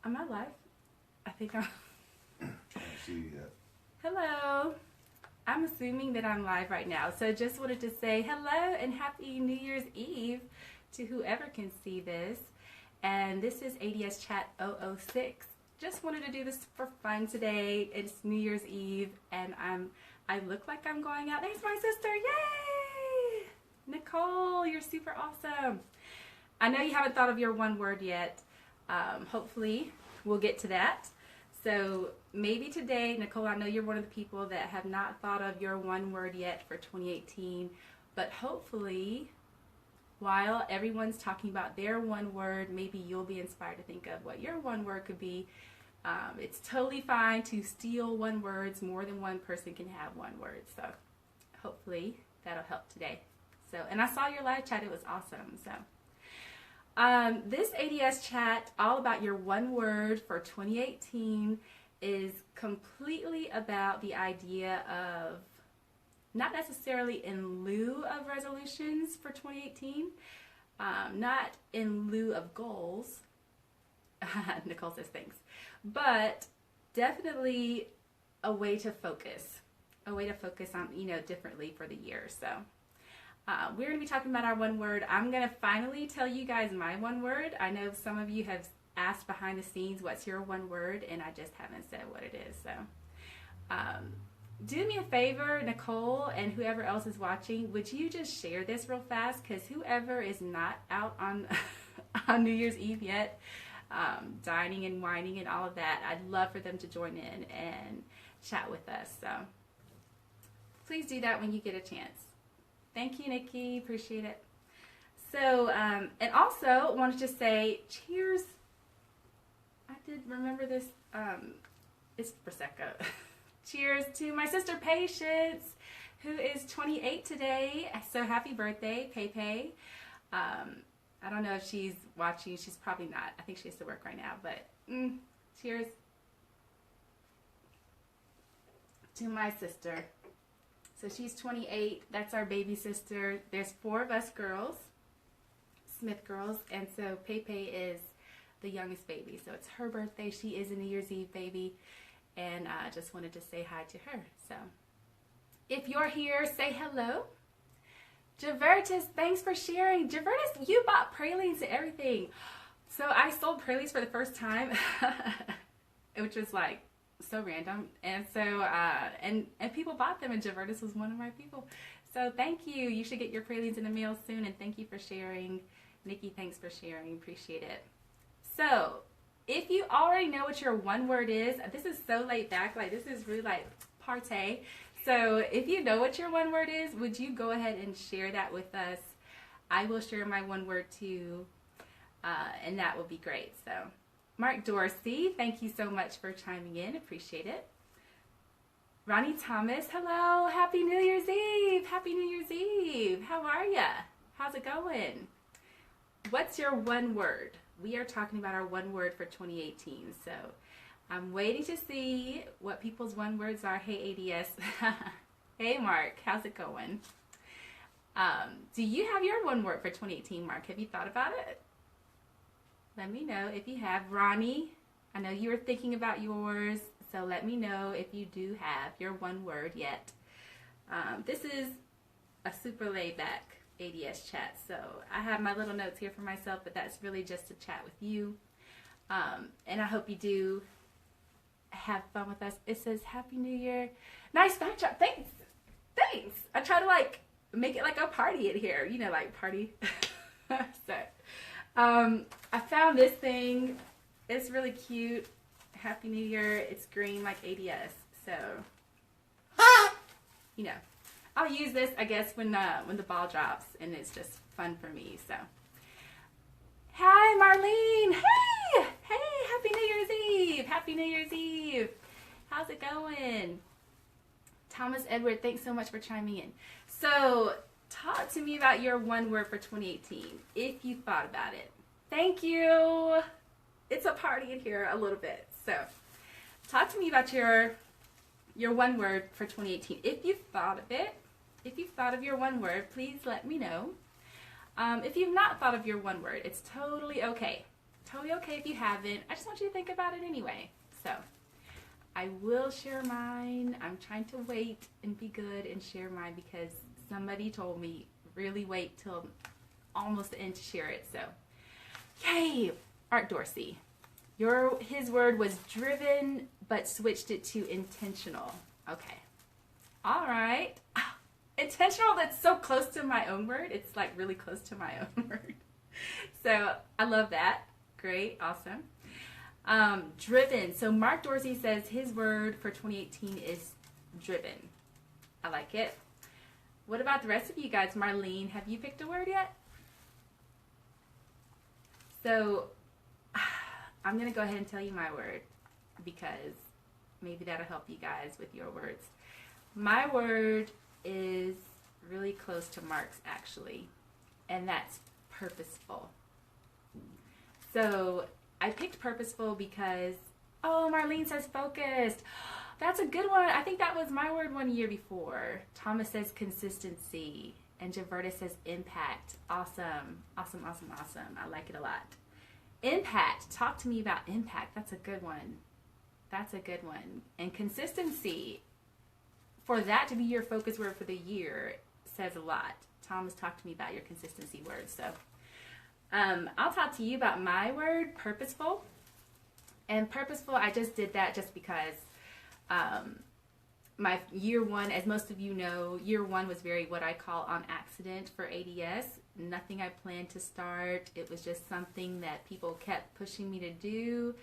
Am I live? I think I'm. I don't see you yet. Hello. I'm assuming that I'm live right now. So just wanted to say hello and happy New Year's Eve to whoever can see this. And this is ADS Chat 006. Just wanted to do this for fun today. It's New Year's Eve and I look like I'm going out. There's my sister. Yay! Nicole, you're super awesome. I know you haven't thought of your one word yet. Hopefully we'll get to that. So maybe today, Nicole, I know you're one of the people that have not thought of your one word yet for 2018, but hopefully while everyone's talking about their one word, maybe you'll be inspired to think of what your one word could be. It's totally fine to steal one words. More than one person can have one word. So hopefully that'll help today. So, and I saw your live chat. It was awesome. So. This ADS chat, all about your one word for 2018, is completely about the idea of not necessarily in lieu of resolutions for 2018, not in lieu of goals. Nicole says thanks, but definitely a way to focus on, differently for the year. So. We're going to be talking about our one word. I'm going to finally tell you guys my one word. I know some of you have asked behind the scenes, what's your one word? And I just haven't said what it is. So do me a favor, Nicole, and whoever else is watching, would you just share this real fast? Because whoever is not out on, on New Year's Eve yet, dining and whining and all of that, I'd love for them to join in and chat with us. So please do that when you get a chance. Thank you, Nikki. Appreciate it. So, and also wanted to say cheers. I did remember this. It's Prosecco. Cheers to my sister Patience, who is 28 today. So happy birthday, Pepe. I don't know if she's watching. She's probably not. I think she has to work right now. But cheers to my sister. So she's 28, that's our baby sister. There's 4 of us girls, Smith girls, and so Pepe is the youngest baby. So it's her birthday, she is a New Year's Eve baby, and I just wanted to say hi to her. So if you're here, say hello. Javertus, thanks for sharing. Javertus, you bought pralines and everything. So I sold pralines for the first time, which was like, so random, and so and people bought them, and Javertus was one of my people. So thank you. You should get your pralines in the mail soon, and thank you for sharing. Nikki, thanks for sharing. Appreciate it. So if you already know what your one word is, this is so laid back. Like, this is really like partay. So if you know what your one word is, would you go ahead and share that with us? I will share my one word too, and that will be great. So. Mark Dorsey, thank you so much for chiming in. Appreciate it. Ronnie Thomas, hello. Happy New Year's Eve. Happy New Year's Eve. How are ya? How's it going? What's your one word? We are talking about our one word for 2018. So I'm waiting to see what people's one words are. Hey, ADS. Hey, Mark. How's it going? Do you have your one word for 2018, Mark? Have you thought about it? Let me know if you have. Ronnie, I know you were thinking about yours, so let me know if you do have your one word yet. This is a super laid back ADS chat, so I have my little notes here for myself, but that's really just to chat with you. And I hope you do have fun with us. It says Happy New Year. Nice backdrop. Thanks. Thanks. I try to like make it like a party in here, like party. So. I found this thing. It's really cute. Happy New Year. It's green like ADS. So, I'll use this, I guess, when the ball drops, and it's just fun for me. So, hi, Marlene. Hey, Happy New Year's Eve. Happy New Year's Eve. How's it going? Thomas Edward, thanks so much for chiming in. So, talk to me about your one word for 2018, if you thought about it. Thank you. It's a party in here a little bit. So, talk to me about your one word for 2018. If you've thought of it, if you've thought of your one word, please let me know. If you've not thought of your one word, it's totally okay. totally okay if you haven't. I just want you to think about it anyway. So I will share mine. I'm trying to wait and be good and share mine because somebody told me really wait till almost the end to share it. So, yay! Art Dorsey. His word was driven, but switched it to intentional. Okay. All right. Intentional, that's so close to my own word. It's like really close to my own word. So I love that. Great. Awesome. Driven. So Mark Dorsey says his word for 2018 is driven. I like it. What about the rest of you guys? Marlene, have you picked a word yet? So I'm going to go ahead and tell you my word because maybe that'll help you guys with your words. My word is really close to Mark's actually, and that's purposeful. So I picked purposeful because, oh, Marlene says focused. That's a good one. I think that was my word one year before. Thomas says consistency. And Javerta says impact. Awesome. Awesome, awesome, awesome. I like it a lot. Impact. Talk to me about impact. That's a good one. That's a good one. And consistency, for that to be your focus word for the year, says a lot. Thomas, talk to me about your consistency words. So I'll talk to you about my word, purposeful. And purposeful, I just did that just because my year one, as most of you know, year one was very what I call on accident for ADS. Nothing I planned to start. It was just something that people kept pushing me to do.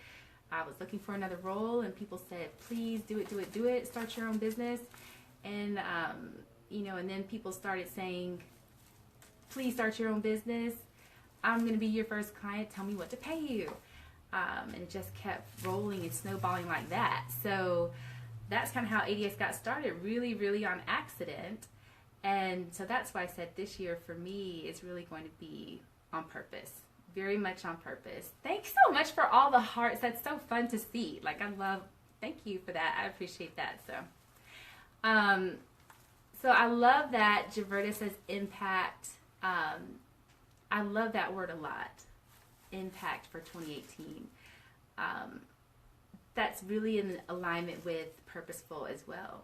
I was looking for another role and people said, please do it, do it, do it. Start your own business. And, and then people started saying, please start your own business. I'm going to be your first client. Tell me what to pay you. And it just kept rolling and snowballing like that. So that's kind of how ADS got started, really, really on accident. And so that's why I said this year for me is really going to be on purpose, very much on purpose. Thanks so much for all the hearts. That's so fun to see. Like, thank you for that. I appreciate that. So I love that Javerta says impact. I love that word a lot. Impact for 2018. That's really in alignment with purposeful as well.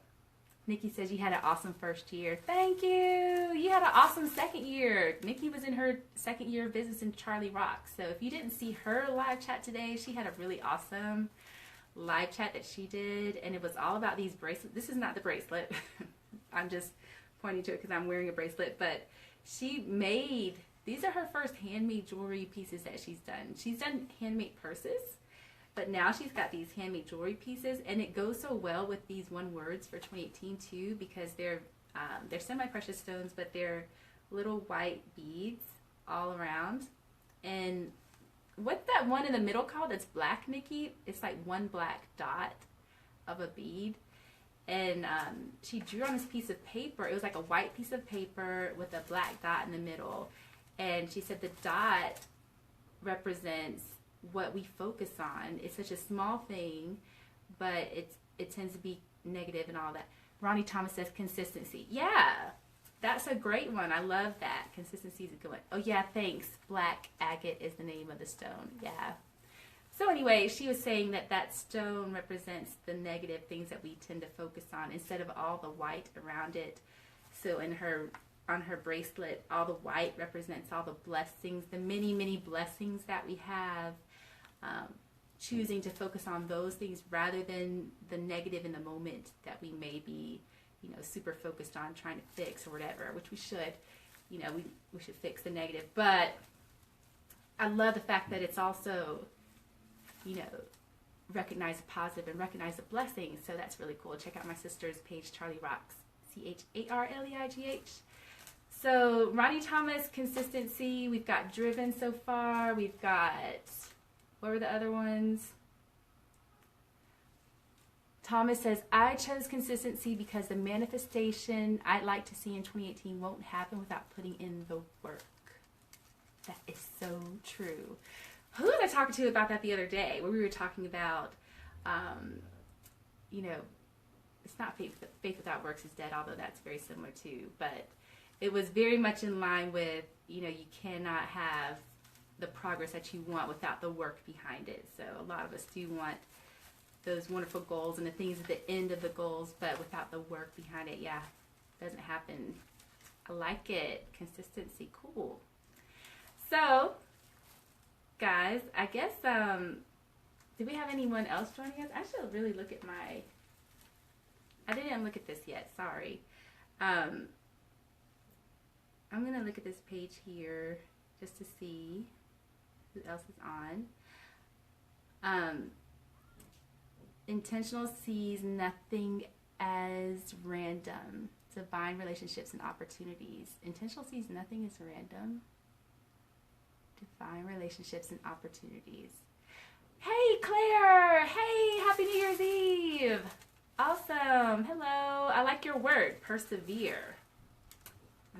Nikki says you had an awesome first year. Thank you. You had an awesome second year. Nikki was in her second year of business in Charlie Rock. So if you didn't see her live chat today, she had a really awesome live chat that she did. And it was all about these bracelets. This is not the bracelet. I'm just pointing to it because I'm wearing a bracelet. But she made, these are her first handmade jewelry pieces that she's done. She's done handmade purses. But now she's got these handmade jewelry pieces, and it goes so well with these one words for 2018 too, because they're semi-precious stones, but they're little white beads all around. And what's that one in the middle called? It's black, Nikki. It's like one black dot of a bead, and she drew on this piece of paper. It was like a white piece of paper with a black dot in the middle, and she said the dot represents what we focus on. It's such a small thing, but it tends to be negative and all that. Ronnie Thomas says consistency. Yeah, that's a great one. I love that. Consistency is a good one. Oh yeah, thanks. Black agate is the name of the stone. Yeah. So anyway, she was saying that stone represents the negative things that we tend to focus on instead of all the white around it. So on her bracelet, all the white represents all the blessings, the many, many blessings that we have. Choosing to focus on those things rather than the negative in the moment that we may be, super focused on trying to fix or whatever, which we should, we should fix the negative. But I love the fact that it's also, recognize the positive and recognize the blessings. So that's really cool. Check out my sister's page, Charlie Rocks, CHARLEIGH. So Ronnie Thomas, consistency. We've got driven so far. We've got, what were the other ones? Thomas says, I chose consistency because the manifestation I'd like to see in 2018 won't happen without putting in the work. That is so true. Who was I talking to about that the other day? Where we were talking about, it's not faith without works is dead, although that's very similar too. But it was very much in line with, you cannot have the progress that you want without the work behind it. So a lot of us do want those wonderful goals and the things at the end of the goals, but without the work behind it, yeah, it doesn't happen. I like it. Consistency, cool. So, guys, I guess, do we have anyone else joining us? I should really look at I didn't look at this yet, sorry. I'm going to look at this page here just to see who else is on. Intentional sees nothing as random. Divine relationships and opportunities. Intentional sees nothing as random. Divine relationships and opportunities. Hey, Claire! Hey, Happy New Year's Eve! Awesome. Hello. I like your word, persevere.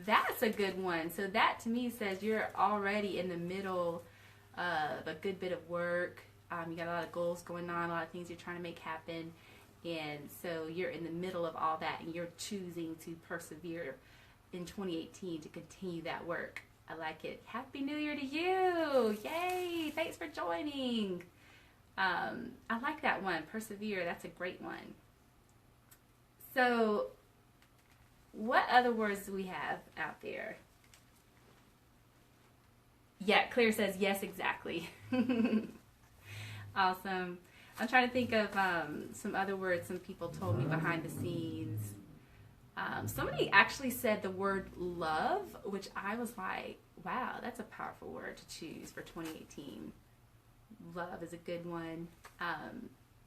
That's a good one. So that to me says you're already in the middle of a good bit of work. You got a lot of goals going on, a lot of things you're trying to make happen. And so you're in the middle of all that and you're choosing to persevere in 2018 to continue that work. I like it. Happy New Year to you. Yay. Thanks for joining. I like that one. Persevere. That's a great one. So what other words do we have out there? Yeah, Claire says yes, exactly. Awesome. I'm trying to think of some other words some people told me behind the scenes. Somebody actually said the word love, which I was like, wow, that's a powerful word to choose for 2018. Love is a good one.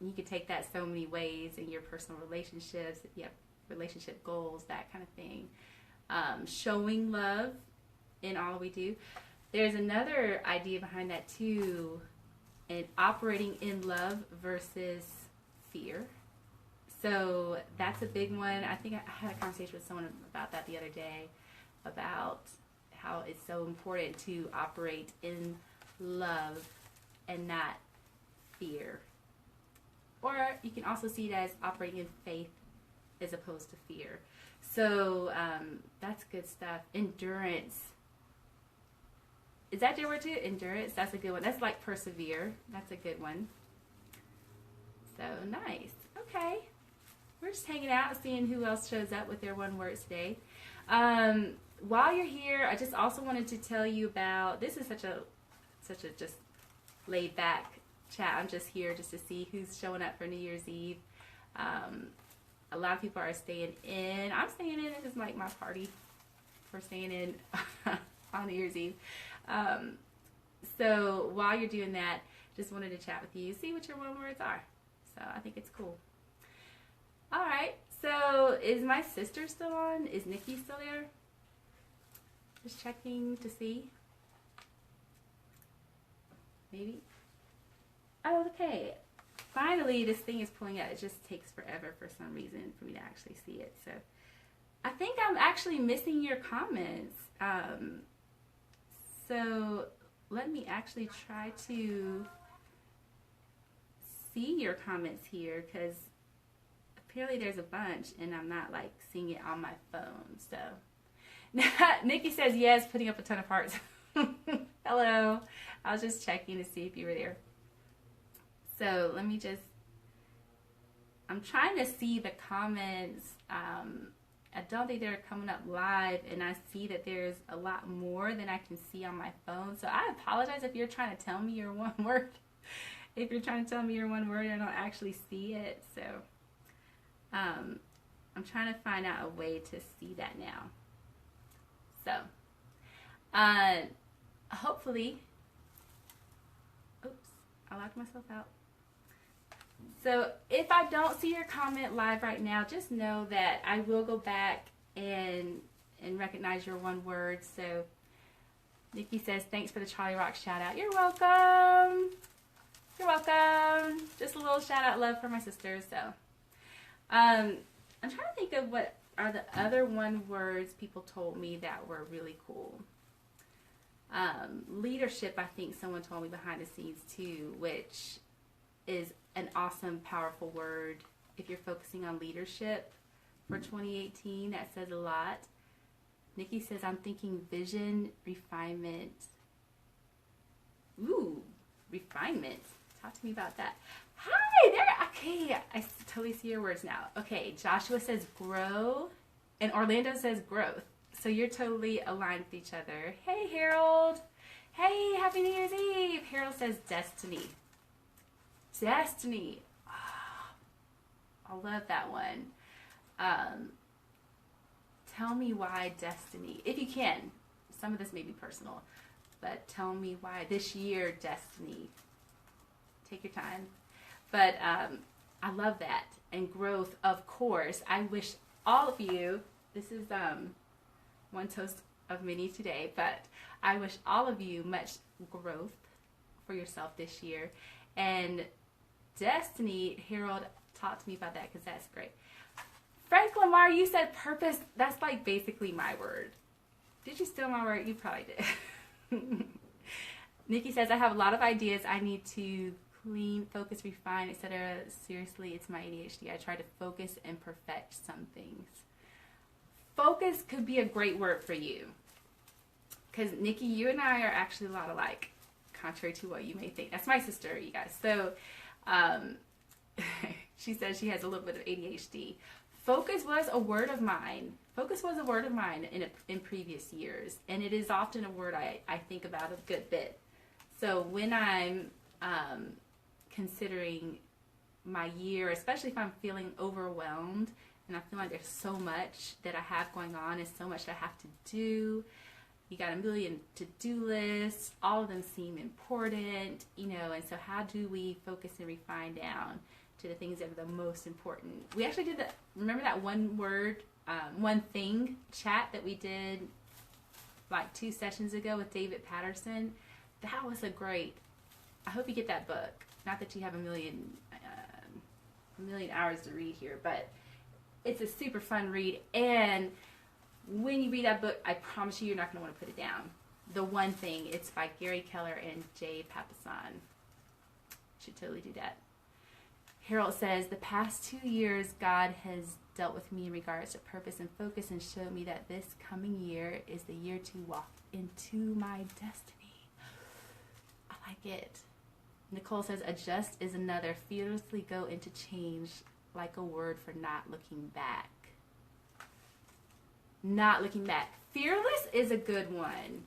You could take that so many ways in your personal relationships, if you have relationship goals, that kind of thing. Showing love in all we do. There's another idea behind that too, and operating in love versus fear. So that's a big one. I think I had a conversation with someone about that the other day, about how it's so important to operate in love and not fear. Or you can also see it as operating in faith as opposed to fear. So that's good stuff. Endurance. Is that your word too? Endurance. That's a good one. That's like persevere. That's a good one. So nice. Okay. We're just hanging out, seeing who else shows up with their one word today. While you're here, I just also wanted to tell you about, this is such a just laid back chat. I'm just here just to see who's showing up for New Year's Eve. A lot of people are staying in. I'm staying in. It is like my party for staying in on New Year's Eve. So while you're doing that, just wanted to chat with you, see what your one words are. So I think it's cool. All right. So is my sister still on? Is Nikki still there? Just checking to see. Maybe. Oh, okay. Finally, this thing is pulling out. It just takes forever for some reason for me to actually see it. So I think I'm actually missing your comments. So let me actually try to see your comments here, because apparently there's a bunch and I'm not like seeing it on my phone. So Nikki says yes, putting up a ton of hearts. Hello. I was just checking to see if you were there. So let me just, I'm trying to see the comments. I don't think they're coming up live, and I see that there's a lot more than I can see on my phone. So I apologize if you're trying to tell me your one word. If you're trying to tell me your one word, I don't actually see it. So I'm trying to find out a way to see that now. So hopefully, oops, I locked myself out. So if I don't see your comment live right now, just know that I will go back and recognize your one word. So Nikki says, thanks for the Charlie Rock shout out. You're welcome. You're welcome. Just a little shout out love for my sisters. So I'm trying to think of what are the other one words people told me that were really cool. Leadership, I think someone told me behind the scenes too, which is an awesome, powerful word. If you're focusing on leadership for 2018, that says a lot. Nikki says, I'm thinking vision, refinement, refinement. Talk to me about that. Hi there. Okay, I totally see your words now. Okay, Joshua says grow, and Orlando says growth. So you're totally aligned with each other. Hey, Harold. Hey, Happy New Year's Eve. Harold says destiny. Destiny. Oh, I love that one. Tell me why destiny, if you can. Some of this may be personal, but tell me why this year destiny. Take your time. But I love that. And growth, of course. I wish all of you, this is one toast of many today, but I wish all of you much growth for yourself this year. And destiny, Harold, talk to me about that because that's great. Frank Lamar, you said purpose. That's like basically my word. Did you steal my word? You probably did. Nikki says, I have a lot of ideas. I need to clean, focus, refine, etc. Seriously, it's my ADHD. I try to focus and perfect some things. Focus could be a great word for you. Because Nikki, you and I are actually a lot alike, contrary to what you may think. That's my sister, you guys. So she says she has a little bit of ADHD. Focus was a word of mine. Focus was a word of mine in previous years. And it is often a word I think about a good bit. So when I'm considering my year, especially if I'm feeling overwhelmed and I feel like there's so much that I have going on and so much that I have to do. You got a million to-do lists. All of them seem important, and so how do we focus and refine down to the things that are the most important? We actually did that. Remember that one word, one thing chat that we did like 2 sessions ago with David Patterson? That was a great, I hope you get that book. Not that you have a million hours to read here, but it's a super fun read. And when you read that book, I promise you're not going to want to put it down. The One Thing, it's by Gary Keller and Jay Papasan. Should totally do that. Harold says, the past 2 years, God has dealt with me in regards to purpose and focus and showed me that this coming year is the year to walk into my destiny. I like it. Nicole says, adjust is another. Fearlessly go into change, like a word for not looking back. Not looking back. Fearless is a good one.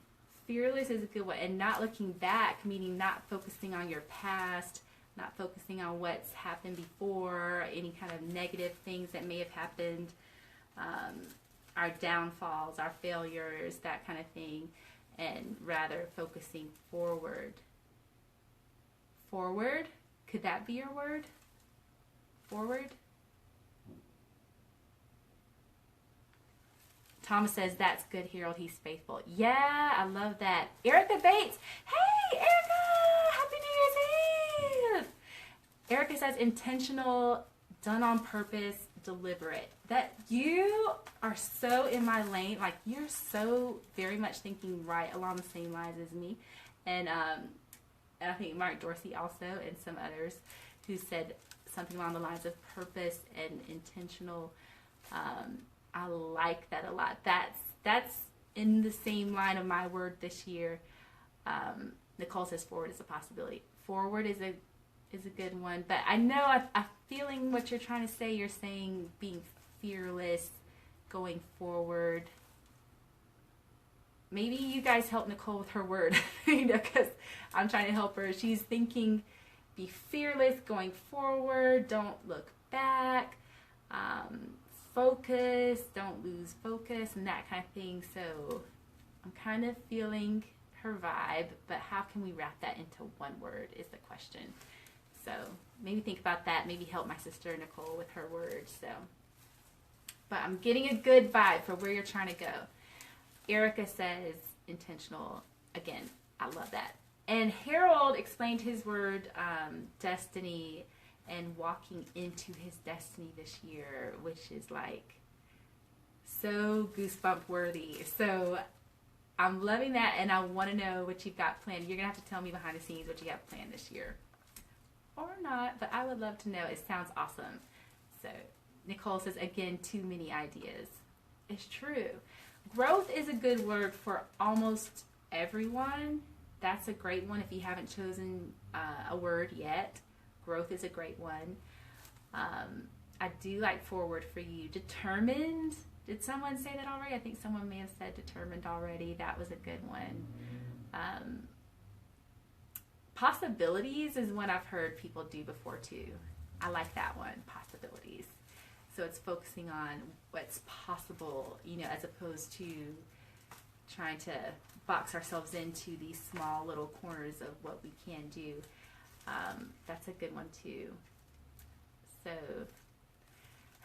Fearless is a good one. And not looking back, meaning not focusing on your past, not focusing on what's happened before, any kind of negative things that may have happened, our downfalls, our failures, that kind of thing, and rather focusing forward. Forward? Could that be your word? Forward? Thomas says, that's good, Harold. He's faithful. Yeah, I love that. Erica Bates. Hey, Erica! Happy New Year's Eve! Erica says, intentional, done on purpose, deliberate. That you are so in my lane. Like, you're so very much thinking right along the same lines as me. And I think Mark Dorsey also, and some others, who said something along the lines of purpose and intentional. I like that a lot. That's in the same line of my word this year. Nicole says forward is a possibility. Forward is a good one. But I know I'm feeling what you're trying to say. You're saying being fearless, going forward. Maybe you guys help Nicole with her word, because I'm trying to help her. She's thinking, be fearless, going forward, don't look back. Focus, don't lose focus, and that kind of thing. So I'm kind of feeling her vibe, but how can we wrap that into one word is the question. So maybe think about that. Maybe help my sister Nicole with her words. So, but I'm getting a good vibe for where you're trying to go. Erica says intentional. Again, I love that. And Harold explained his word, destiny, and walking into his destiny this year, which is like so goosebump worthy. So I'm loving that, and I want to know what you've got planned. You're going to have to tell me behind the scenes what you have planned this year. Or not, but I would love to know. It sounds awesome. So Nicole says, again, too many ideas. It's true. Growth is a good word for almost everyone. that's a great one if you haven't chosen a word yet. Growth is a great one. I do like forward for you. Determined. Did someone say that already? I think someone may have said determined already. That was a good one. Possibilities is one I've heard people do before too. I like that one, possibilities. So it's focusing on what's possible, as opposed to trying to box ourselves into these small little corners of what we can do. That's a good one too. So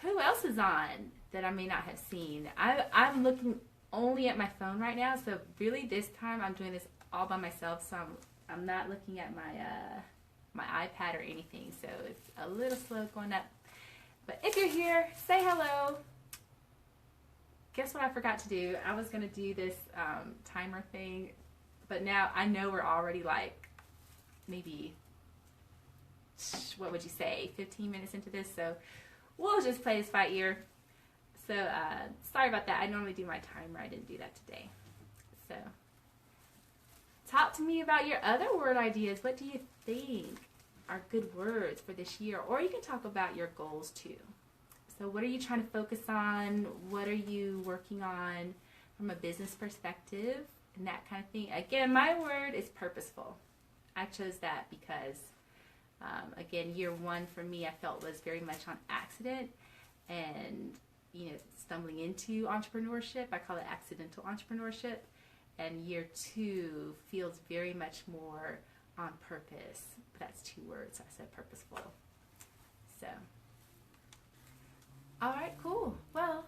who else is on that I may not have seen? I'm looking only at my phone right now, so really this time I'm doing this all by myself, so I'm not looking at my iPad or anything, so it's a little slow going up. But if you're here, say hello. Guess what I forgot to do? I was going to do this timer thing, but now I know we're already like maybe, what would you say, 15 minutes into this, so we'll just play this by ear. So sorry about that. I normally do my timer. I didn't do that today. So talk to me about your other word ideas. What do you think are good words for this year? Or you can talk about your goals too. So what are you trying to focus on? What are you working on from a business perspective and that kind of thing? Again, my word is purposeful. I chose that because, again, year one for me I felt was very much on accident and, stumbling into entrepreneurship. I call it accidental entrepreneurship. And year two feels very much more on purpose. But that's two words. I said purposeful. So, all right, cool. Well,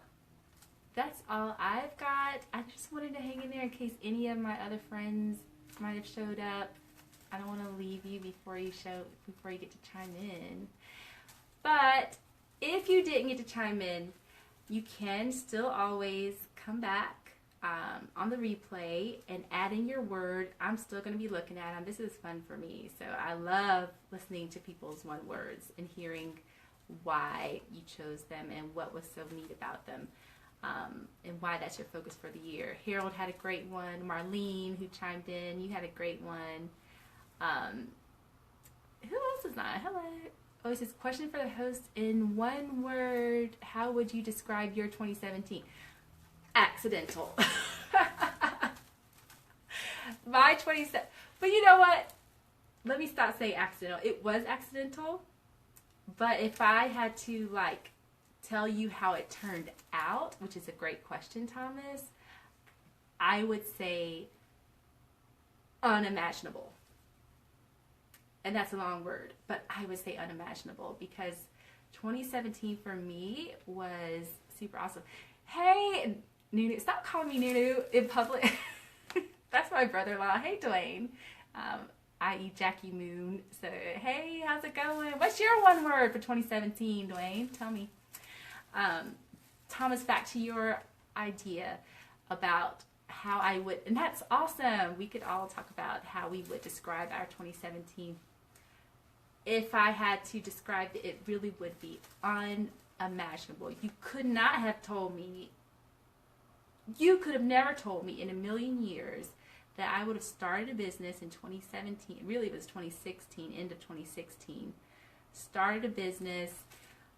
that's all I've got. I just wanted to hang in there in case any of my other friends might have showed up. I don't want to leave you before you get to chime in. But if you didn't get to chime in, you can still always come back on the replay and add in your word. I'm still going to be looking at them. This is fun for me. So I love listening to people's one words and hearing why you chose them and what was so neat about them, and why that's your focus for the year. Harold had a great one. Marlene, who chimed in, you had a great one. Who else is on? Hello. Oh, it says, question for the host. In one word, how would you describe your 2017? Accidental. My 27. But you know what? Let me stop saying accidental. It was accidental. But if I had to tell you how it turned out, which is a great question, Thomas, I would say unimaginable. And that's a long word, but I would say unimaginable because 2017 for me was super awesome. Hey, Nunu, stop calling me Nunu in public. That's my brother-in-law. Hey, Dwayne. I.e. Jackie Moon. So, hey, how's it going? What's your one word for 2017, Dwayne? Tell me. Thomas, back to your idea about how I would, and that's awesome. We could all talk about how we would describe our 2017. If I had to describe it, it really would be unimaginable. You could not have told me, you could have never told me in a million years that I would have started a business in 2017. Really, it was 2016, end of 2016. Started a business,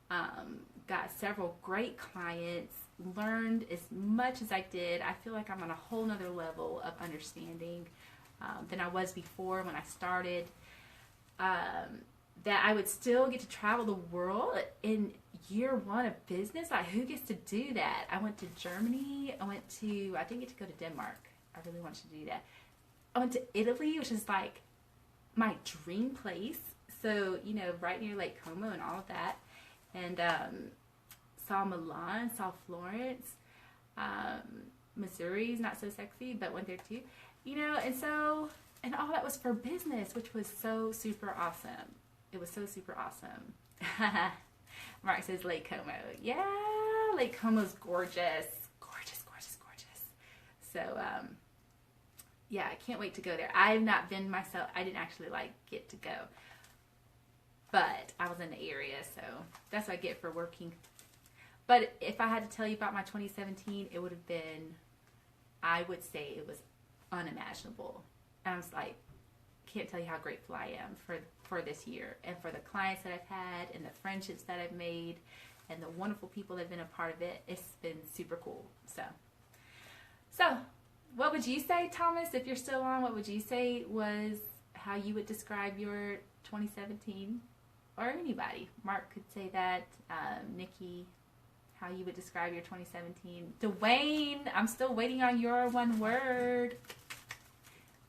got several great clients, learned as much as I did. I feel like I'm on a whole nother level of understanding than I was before when I started. That I would still get to travel the world in year one of business. Who gets to do that? I went to Germany. I didn't get to go to Denmark. I really wanted to do that. I went to Italy, which is my dream place. So, right near Lake Como and all of that. And saw Milan, saw Florence. Missouri's not so sexy, but went there too. And all that was for business, which was so super awesome. It was so super awesome. Mark says Lake Como. Yeah, Lake Como's gorgeous. Gorgeous, gorgeous, gorgeous. So, yeah, I can't wait to go there. I've not been myself. I didn't actually get to go. But I was in the area, so that's what I get for working. But if I had to tell you about my 2017, it would have been, I would say it was unimaginable. And I was like, can't tell you how grateful I am for this year and for the clients that I've had and the friendships that I've made and the wonderful people that have been a part of it. It's been super cool. So what would you say, Thomas, if you're still on, what would you say was how you would describe your 2017? Or anybody. Mark could say that. Nikki, how you would describe your 2017. Dwayne, I'm still waiting on your one word.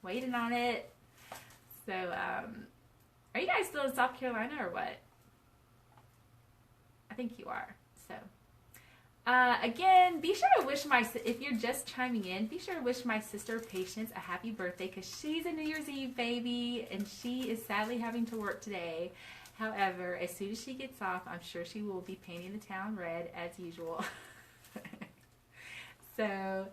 Waiting on it. So, are you guys still in South Carolina or what? I think you are. So, again, be sure to wish if you're just chiming in, be sure to wish my sister Patience a happy birthday because she's a New Year's Eve baby and she is sadly having to work today. However, as soon as she gets off, I'm sure she will be painting the town red as usual. So,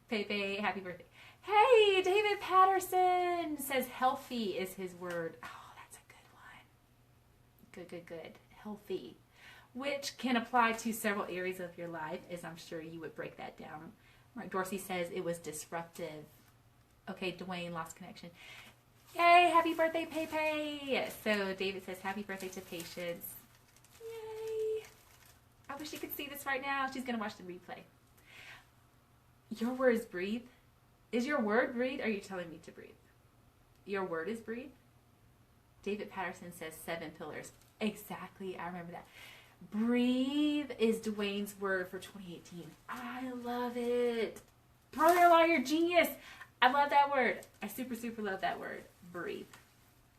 Pepe, happy birthday. Hey, David Patterson says healthy is his word. Oh, that's a good one. Good. Healthy. Which can apply to several areas of your life, as I'm sure you would break that down. Mark Dorsey says it was disruptive. Okay, Dwayne lost connection. Yay, happy birthday, Pepe. So David says happy birthday to Patience. Yay. I wish you could see this right now. She's going to watch the replay. Your word is breathe. Is your word breathe? Or are you telling me to breathe? Your word is breathe? David Patterson says 7 pillars. Exactly. I remember that. Breathe is Dwayne's word for 2018. I love it. Brother-in-law, you're genius. I love that word. I super love that word. Breathe.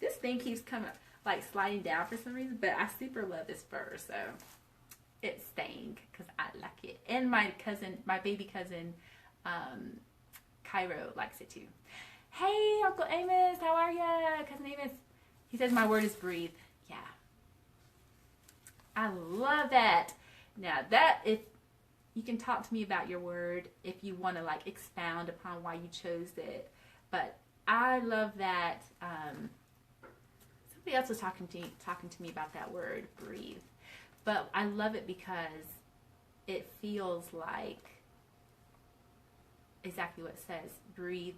This thing keeps coming, like sliding down for some reason, but I super love this fur, so it's staying because I like it. And my baby cousin, Cairo likes it too. Hey, Uncle Amos, how are ya? Cousin Amos. He says my word is breathe. Yeah. I love that. Now if you can talk to me about your word if you want to like expound upon why you chose it. But I love that. Somebody else was talking to me about that word, breathe. But I love it because it feels like exactly what it says. Breathe,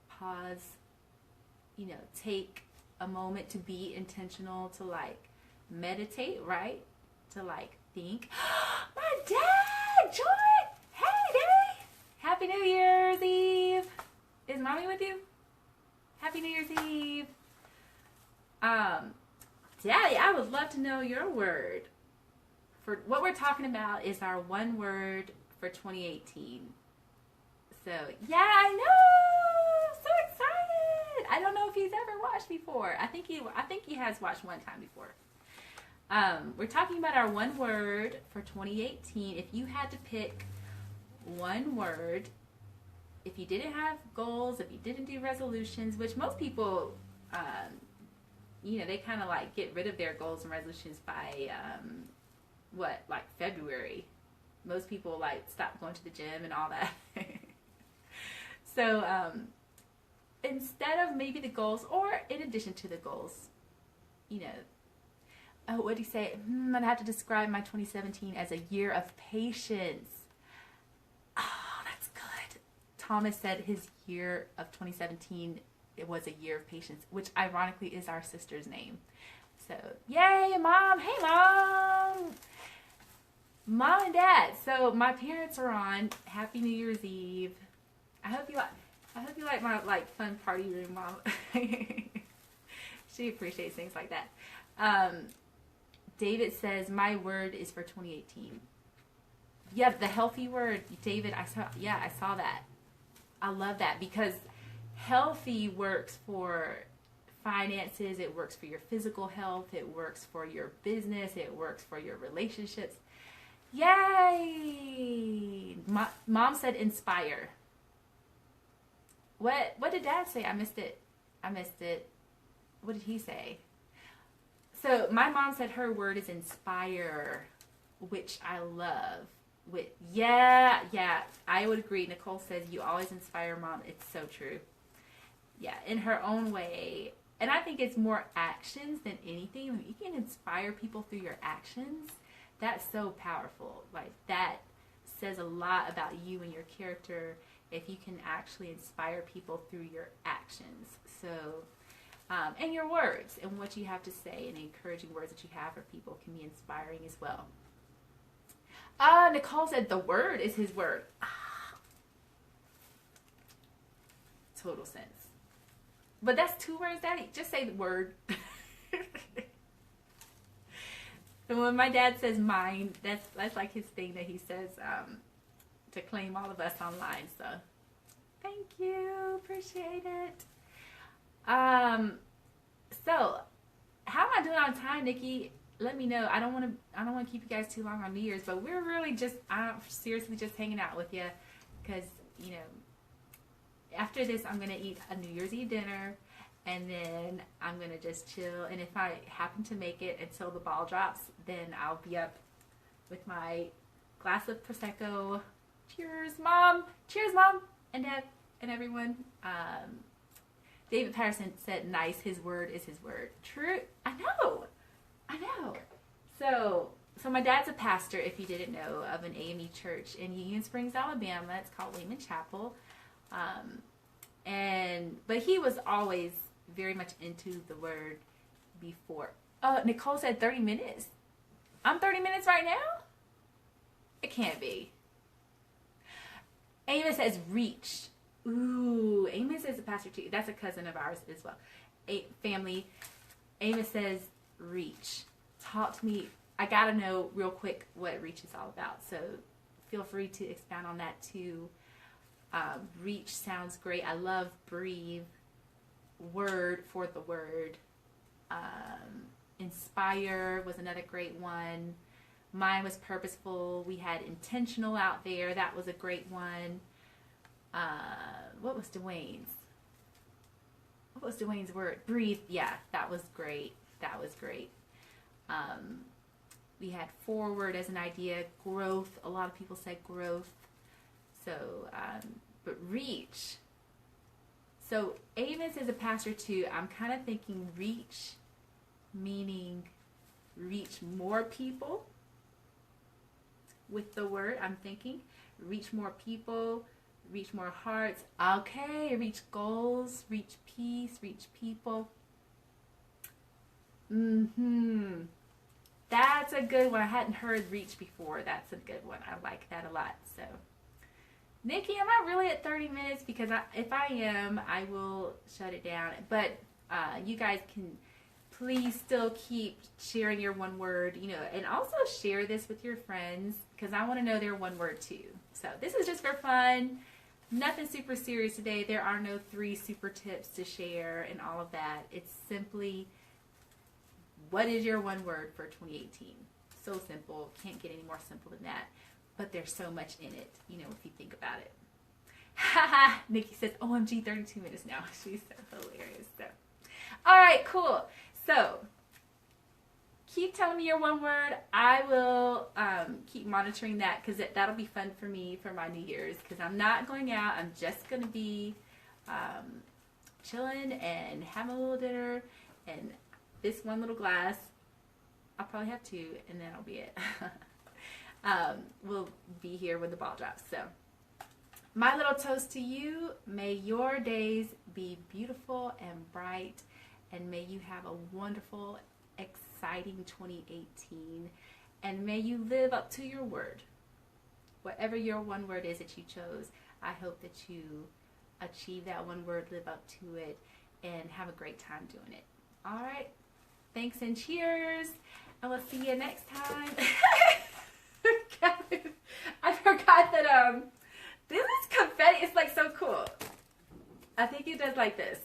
pause, take a moment to be intentional, to like meditate, right? To like think. My dad, Joy! Hey, Daddy! Happy New Year's Eve! Is Mommy with you? Happy New Year's Eve! Daddy, I would love to know your word. For what we're talking about is our one word for 2018. So, yeah, I know! So excited! I don't know if he's ever watched before. I think he has watched one time before. We're talking about our one word for 2018. If you had to pick one word, if you didn't have goals, if you didn't do resolutions, which most people, they kind of like get rid of their goals and resolutions by, like February. Most people like stop going to the gym and all that. So, instead of maybe the goals, or in addition to the goals, oh, what do you say? I'd have to describe my 2017 as a year of patience. Oh, that's good. Thomas said his year of 2017, it was a year of patience, which ironically is our sister's name. So, yay, Mom. Hey, Mom. Mom and Dad. So, my parents are on. Happy New Year's Eve. I hope you like my fun party room, Mom. She appreciates things like that. David says my word is for 2018. Yeah, the healthy word, David. I saw that. I love that because healthy works for finances. It works for your physical health. It works for your business. It works for your relationships. Yay! Mom said inspire. What did Dad say? I missed it. What did he say? So my mom said her word is inspire, which I love. Yeah, I would agree. Nicole says you always inspire, Mom. It's so true. Yeah, in her own way. And I think it's more actions than anything. When you can inspire people through your actions, that's so powerful. Like that says a lot about you and your character if you can actually inspire people through your actions. So, and your words and what you have to say and the encouraging words that you have for people can be inspiring as well. Nicole said the word is his word. Total sense. But that's 2 words, Daddy. Just say the word. And when my dad says mine, that's like his thing that he says to claim all of us online. So thank you. Appreciate it. So how am I doing on time, Nikki? Let me know. I don't want to keep you guys too long on New Year's, but we're really I'm seriously just hanging out with you because, you know, after this I'm going to eat a New Year's Eve dinner and then I'm going to just chill. And if I happen to make it until the ball drops, then I'll be up with my glass of Prosecco. Cheers, Mom. Cheers, Mom and Dad and everyone. David Patterson said, nice, his word is his word. True. I know. So my dad's a pastor, if you didn't know, of an AME church in Union Springs, Alabama. It's called Lehman Chapel. But he was always very much into the word before. Nicole said 30 minutes. I'm 30 minutes right now? It can't be. Amos says reach. Ooh, Amos is a pastor too. That's a cousin of ours as well. Family. Amos says reach. Talk to me. I gotta know real quick what reach is all about. So feel free to expound on that too. Reach sounds great. I love breathe. Word for the word. Inspire was another great one. Mine was purposeful. We had intentional out there. That was a great one. What was Dwayne's? What was Dwayne's word? Breathe. Yeah, that was great. We had forward as an idea. Growth. A lot of people said growth. So, but reach. So Amos is a pastor too. I'm kind of thinking reach, meaning reach more people with the word. I'm thinking reach more people, reach more hearts. Okay, reach goals, reach peace, reach people. That's a good one. I hadn't heard reach before. That's a good one. I like that a lot. So, Nikki, am I really at 30 minutes? Because if I am, I will shut it down. But you guys can please still keep sharing your one word, and also share this with your friends because I want to know their one word too. So this is just for fun. Nothing super serious today. There are no 3 super tips to share and all of that. It's simply, what is your one word for 2018? So simple. Can't get any more simple than that. But there's so much in it, if you think about it. Haha, Nikki says, OMG, 32 minutes now. She's so hilarious. So, all right, cool. So, keep telling me your one word. I will keep monitoring that because that'll be fun for me for my New Year's because I'm not going out. I'm just going to be chilling and having a little dinner and this one little glass. I'll probably have 2 and then I'll be it. We'll be here when the ball drops. So, my little toast to you, may your days be beautiful and bright, and may you have a wonderful, exciting 2018, and may you live up to your word. Whatever your one word is that you chose, I hope that you achieve that one word, live up to it, and have a great time doing it. All right? Thanks and cheers, and we'll see you next time. I forgot that this is confetti. It's like so cool. I think it does like this.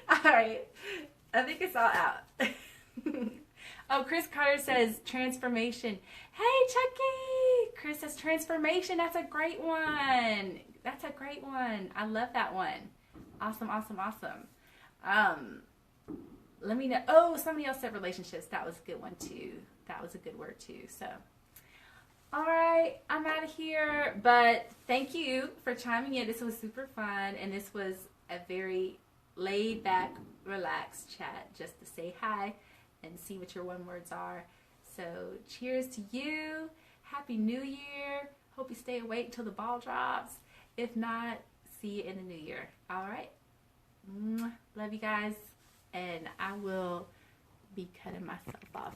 Alright. I think it's all out. Oh, Chris Carter says transformation. Hey Chucky! Chris says transformation. That's a great one. I love that one. Awesome. Let me know. Oh, somebody else said relationships. That was a good one too. That was a good word too. So, all right, I'm out of here. But thank you for chiming in. This was super fun, and this was a very laid back, relaxed chat just to say hi and see what your one words are. So, cheers to you. Happy New Year. Hope you stay awake until the ball drops. If not, see you in the new year. All right. Love you guys. And I will be cutting myself off